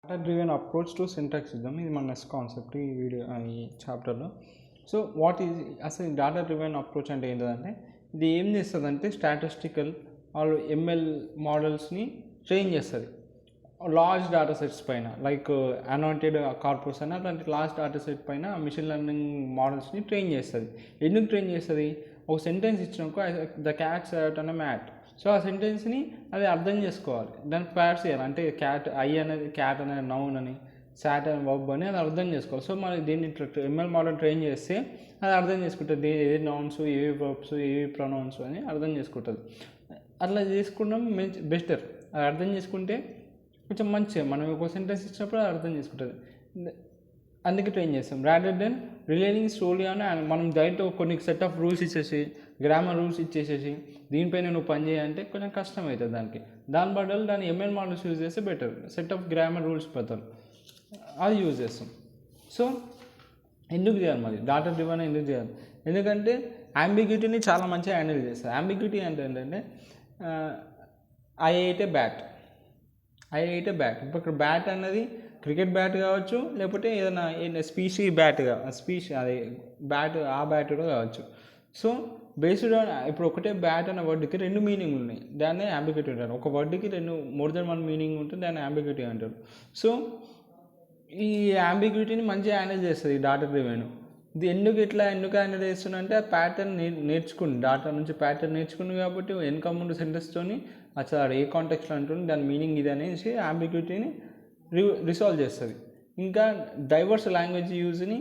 Data driven approach to syntax ఇద్దాం. ఇది మన నెక్స్ట్ కాన్సెప్ట్ ఈ వీడియో ఈ చాప్టర్లో. సో వాట్ ఈజ్ అసలు డేటా డ్రివెన్ అప్రోచ్ అంటే ఏంటంటే ఇది ఏం చేస్తుందంటే స్టాటిస్టికల్ ఆర్ ఎంఎల్ మోడల్స్ని ట్రైన్ చేస్తుంది లార్జ్ డేటా సెట్స్ పైన, లైక్ అనాటెడ్ కార్పస్ అని అట్లాంటి లార్జ్ డేటా సెట్ పైన మిషన్ లెర్నింగ్ మోడల్స్ని ట్రైన్ చేస్తుంది. ఎందుకు ట్రైన్ చేస్తుంది? ఒక సెంటెన్స్ ఇచ్చినాక ద క్యాట్ సాట్ అనే మ్యాట్, సో ఆ సెంటెన్స్ని అది అర్థం చేసుకోవాలి, దానికి ప్యాడ్స్ చేయాలి. అంటే క్యాట్ ఐ అనేది క్యాట్ అనేది నౌన్ అని, సాట్ అని వర్బ్ అని అది అర్థం చేసుకోవాలి. సో మనం దీన్ని ఇట్లా ఎంఎల్ మోడల్ ట్రైన్ చేస్తే అది అర్థం చేసుకుంటుంది ఏవి నౌన్స్, ఏవి వర్బ్స్, ఏవి ప్రొనౌన్స్ అని అర్థం చేసుకుంటుంది. అట్లా చేసుకుంటాం బెటర్. అది అర్థం చేసుకుంటే కొంచెం మంచిగా మనం ఒక సెంటెన్స్ ఇచ్చినప్పుడు అది అర్థం చేసుకుంటుంది. అందుకే ట్రైన్ చేస్తాం రాదర్ దెన్ రిలేయింగ్ స్టోరీ అని మనం డైరెక్ట్ కొన్ని సెట్ ఆఫ్ రూల్స్ ఇచ్చేసి గ్రామర్ రూల్స్ ఇచ్చేసేసి దీనిపైన నువ్వు పని చేయాలంటే కొంచెం కష్టం అవుతుంది దానికి. దాని బదులు దాన్ని ఎంఎల్ మోడల్స్ యూజ్ చేస్తే better. Set of grammar rules బదులు అది యూజ్ చేస్తాం. సో ఎందుకు చేయాలి మరి డేటా డ్రివెన్ ఎందుకు చేయాలి? ఎందుకంటే అంబిగ్యూటీని చాలా మంచిగా హ్యాండిల్ చేస్తారు. అంబిగ్యూటీ అంటే ఏంటంటే ఐ ఎయిట్ ఏ బ్యాట్. ఇప్పుడు ఇక్కడ బ్యాట్ అన్నది క్రికెట్ బ్యాట్ కావచ్చు, లేకపోతే ఏదైనా స్పీషీ బ్యాట్ అది బ్యాట్ ఆ బ్యాట్ కూడా కావచ్చు. సో బేస్డ్ ఆన్ ఇప్పుడు ఒకటే బ్యాట్ అనే వర్డ్కి రెండు మీనింగ్లు ఉన్నాయి, దాన్నే అంబిగ్యూటీ అంటారు. ఒక వర్డ్కి మోర్ దెన్ వన్ మీనింగ్ ఉంటుంది, దాన్ని అంబిగ్యూటీ అంటారు. సో ఈ అంబిగ్యూటీని మంచిగా హ్యాండిల్ చేస్తుంది ఈ డేటా డ్రివెన్. ఇది ఎందుకు హ్యాండిల్ చేస్తున్నా అంటే ఆ ప్యాటర్న్ నేర్చుకుని డాటా నుంచి ప్యాటర్న్ నేర్చుకుంది కాబట్టి వెనక ముందు సెంటెన్స్తోని అసలు ఏ కాంటెక్స్లో అంటుంది దాని మీనింగ్ ఇది అనేసి అంబిగ్యూటీని రిసాల్వ్ చేస్తుంది. ఇంకా డైవర్స్ లాంగ్వేజ్ యూజ్ని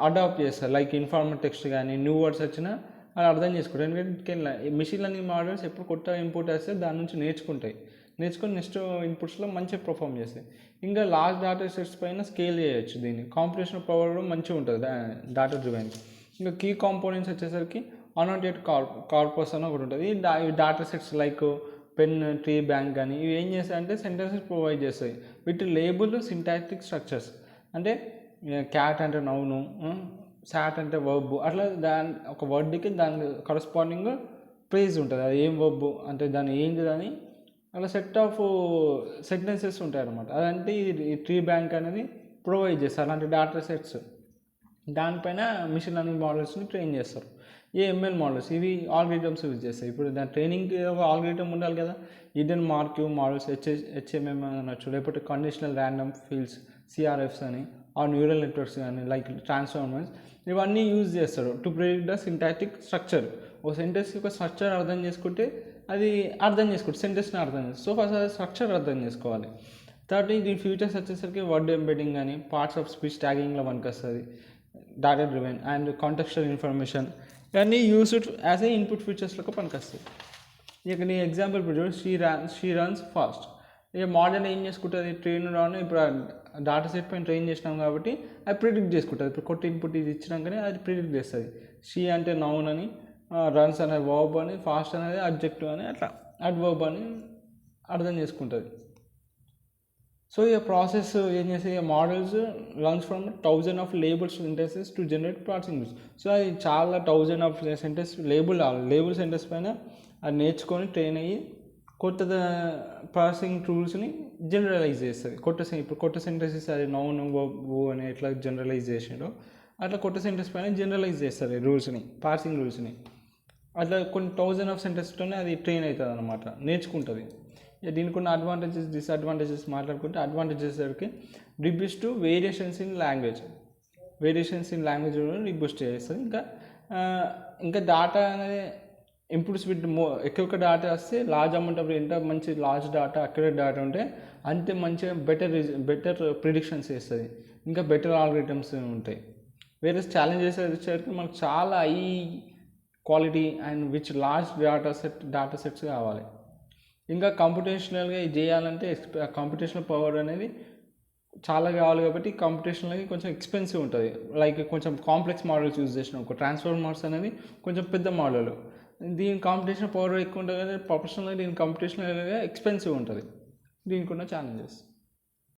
అడాప్ట్ చేస్తారు, లైక్ ఇన్ఫార్మల్ టెక్స్ట్ కానీ న్యూ వర్డ్స్ వచ్చినా అది అర్థం చేసుకుంటారు. ఎందుకంటే మిషన్ లెర్నింగ్ మోడల్స్ ఎప్పుడు కొత్త ఇన్పుట్ వస్తే దాని నుంచి నేర్చుకొని నెక్స్ట్ ఇన్పుట్స్లో మంచిగా పర్ఫామ్ చేస్తాయి. ఇంకా లార్జ్ డేటా సెట్స్ పైన స్కేల్ చేయొచ్చు. దీన్ని కాంపిటేషన్ పవర్ కూడా మంచిగా ఉంటుంది డేటా డ్రివెన్కి. ఇంకా కీ కాంపోనెంట్స్ వచ్చేసరికి అనాటెడ్ కార్పస్ అని ఒకటి ఉంటుంది. ఈ data sets like pen, tree, bank కానీ ఇవి ఏం చేస్తాయంటే సెంటెన్సెస్ ప్రొవైడ్ చేస్తాయి విత్ లేబుల్ సింటాక్టిక్ స్ట్రక్చర్స్. అంటే క్యాట్ అంటే నౌను, సాట్ అంటే వర్బ్, అట్లా దాని ఒక వర్డ్కి దాని కరస్పాండింగ్ ప్రేజ్ ఉంటుంది. అది ఏం వర్బ్ అంటే దాని ఏంటి అని అలా సెట్ ఆఫ్ సెంటెన్సెస్ ఉంటాయి అన్నమాట. అదంటే ఈ ట్రీ బ్యాంక్ అనేది ప్రొవైడ్ చేస్తారు. అలాంటి డేటా సెట్స్ దానిపైన మిషన్ లెర్నింగ్ మోడల్స్ని ట్రైన్ చేస్తారు. ఈ ఎంఎల్ మోడల్స్ ఇవి ఆల్గరిథమ్స్ యూజ్ చేస్తాయి. ఇప్పుడు దాని ట్రైనింగ్కి ఒక ఆల్గరిథమ్ ఉండాలి కదా. ఈడెన్ మార్క్యూ మోడల్స్, హెచ్ఎంఎం అనొచ్చు, లేకపోతే కండిషనల్ ర్యాండమ్ ఫీల్డ్స్ సిఆర్ఎఫ్స్ అని, ఆ న్యూరల్ నెట్వర్క్స్ కానీ లైక్ ట్రాన్స్ఫార్మర్స్ ఇవన్నీ యూజ్ చేస్తారు to predict the syntactic structure. ఒక సెంటెన్స్ యొక్క స్ట్రక్చర్ అర్థం చేసుకుంటే సెంటెన్స్ని అర్థం చేస్తుంది. సో ఫస్ట్ అది స్ట్రక్చర్ అర్థం చేసుకోవాలి. తర్వాత దీని ఫ్యూచర్స్ వచ్చేసరికి వర్డ్ ఎంబెడింగ్ కానీ పార్ట్స్ ఆఫ్ స్పీచ్ ట్యాగింగ్లో మనకు వస్తుంది data driven and contextual information ఇవన్నీ యూస్డ్ యాజ్ ఏ ఇన్పుట్ ఫీచర్స్లకు పనికొస్తాయి. ఇక నీ ఎగ్జాంపుల్ ఇప్పుడు షీ రన్స్ ఫాస్ట్. ఇక మోడల్ ఏం చేసుకుంటుంది, ట్రైన్ రాను ఇప్పుడు డేటా సెట్ పైన ట్రైన్ చేసినాం కాబట్టి అది ప్రిడిక్ట్ చేసుకుంటుంది. ఇప్పుడు కొత్త ఇన్పుట్ ఇది ఇచ్చినాకనే అది ప్రిడిక్ట్ చేస్తుంది. షీ అంటే నౌన్ అని, రన్స్ అనేది వర్బ్ అని, ఫాస్ట్ అనేది అబ్జెక్టివ్ అని, అట్లా అడ్వర్బ్ అని అర్థం చేసుకుంటుంది. సో ఈ ప్రాసెస్ ఏం చేస్తే models learns from 1000 off label sentences to generate processing rules. So అది చాలా 1000 ఆఫ్ సెంటెన్స్ లేబుల్ సెంటెన్స్ పైన అది నేర్చుకొని ట్రైన్ అయ్యి కొత్త ప్రాసెసింగ్ రూల్స్ని జనరలైజ్ చేస్తుంది. ఇప్పుడు కొత్త సెంటెన్సెస్ అది నౌన్ వర్బ్ అని ఎట్లా జనరలైజ్ చేసిండో అట్లా కొత్త సెంటెన్స్ పైన జనరలైజ్ చేస్తుంది రూల్స్ని, పార్సింగ్ రూల్స్ని. అట్లా కొన్ని 1000 ఆఫ్ సెంటెన్స్తోనే అది ట్రైన్ అవుతుంది అన్నమాట, నేర్చుకుంటుంది. దీనికి ఉన్న అడ్వాంటేజెస్ డిసడ్వాంటేజెస్ మాట్లాడుకుంటే అడ్వాంటేజెస్ సరికి రిబ్యూస్ట్ టు వేరియేషన్స్ ఇన్ లాంగ్వేజ్ రిబ్యూస్ట్ చేస్తుంది. ఇంకా డేటా అనేది ఇంప్రూవ్స్ విత్ ఎక్కువ డేటా వస్తే లార్జ్ అమౌంట్ ఆఫ్ ఎంత మంచి లార్జ్ డేటా అక్యురేట్ డేటా ఉంటే అంతే మంచిగా బెటర్ ప్రిడిక్షన్స్ చేస్తుంది, ఇంకా బెటర్ ఆల్గరిథమ్స్ ఉంటాయి. వేరే ఛాలెంజెస్ వచ్చేసరికి మనకు చాలా high quality and which large data sets కావాలి. ఇంకా కంప్యూటేషనల్గా ఇది చేయాలంటే కంప్యూటేషనల్ పవర్ అనేది చాలా కావాలి కాబట్టి కంప్యూటేషనల్గా కొంచెం ఎక్స్పెన్సివ్ ఉంటుంది. లైక్ కొంచెం కాంప్లెక్స్ మోడల్స్ యూజ్ చేసినాం, ఒక ట్రాన్స్ఫార్మర్స్ అనేది కొంచెం పెద్ద మోడల్, దీని కంప్యూటేషనల్ పవర్ ఎక్కువ ఉంటుంది కానీ ప్రొఫెషనల్గా దీని కంప్యూటేషనల్గా ఎక్స్పెన్సివ్ ఉంటుంది. దీనికి ఉన్న ఛాలెంజెస్.